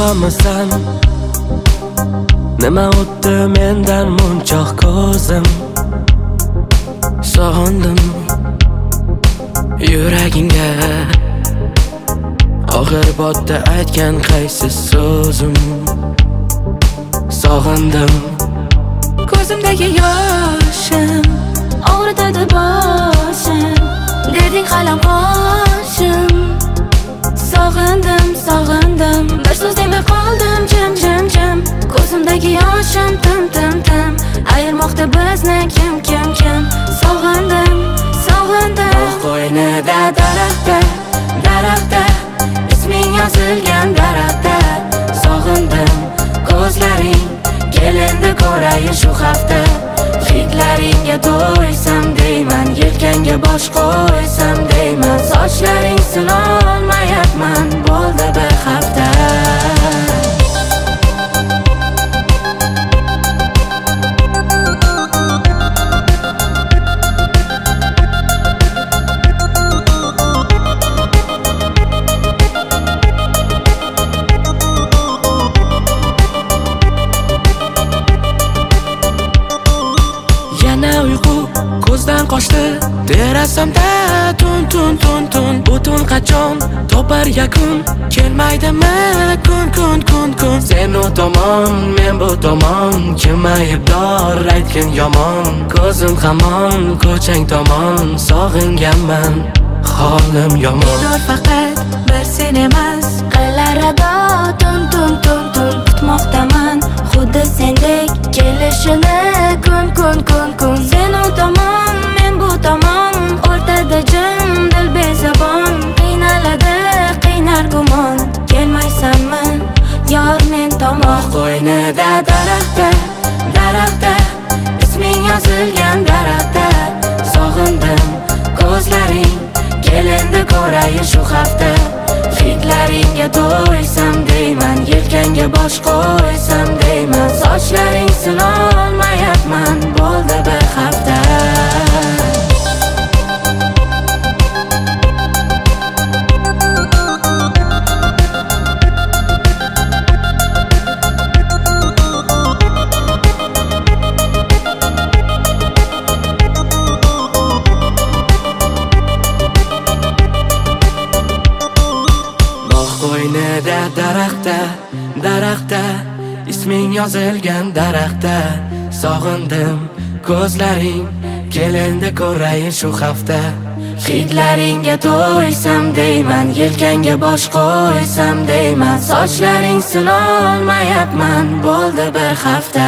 xafamisan? Nima o'tdi mendan munchoq ko'zim? Sog'indim yuragingga, og'ir botdi aytgan qaysi so'zim. Sog'indim ko'zimdagi yoshim, og'ritadi boshim, deding qalam qoshim. Sog'indim, sog'indim, bir so'z demay qoldim jim jim jim. Ko'zimdagi yoshim tim tim tim, ayirmoqda bizni kim kim kim. Sog'indim, sog'indim. Bog' qo'ynida daraxtda, daraxtda, isming yozilgan daraxtda. Sog'indim ko'zlaring, kelindi ko'rayin shu hafta. Hidlaringga to'ysam deyman, yelkangga bosh qo'ysam deyman. Sochlaring silolmayapman, bo'ldi bir hafta. Yana uyqu ko'zdan qochdi, derasamda tun tun tun tun. Butun qachon topar yakun, kelmaydimi kun kun kun kun. Sen u tomon, men bu tomon, kim aybdor aytgin yomon. Ko'zim hamon ko'chang tomon, sog'inganman, holim yomon. Bedor faqat bir sen emas, qaylarida tun tun tun tun. Kutmoqdaman xuddi sendek kelishini kun kun kun kun. Sen u tomon, men bu tomon, o'rtada jim dil bezabon. Qiynaladi qiynar gumon, kelmaysanmi yor men tomon. Bog' qo'ynida daraxtda, daraxtda, isming yozilgan daraxtda. Sog'indim ko'zlaring, kelindi ko'rayin shu hafta. Hidlaringga to'ysam deyman, yelkangga bosh qo'ysam deyman. Sochlaring silolmayapman, bo'ldi bir hafta. Qo'ynida daraxtda, daraxtda, isming yozilgan daraxtda. Sog'indim ko'zlaring, kelindi ko'rayin shu hafta. Hidlaringga to'ysam deyman, yelkangga bosh qo'ysam deyman. Sochlaring silolmayapman, bo'ldi bir hafta.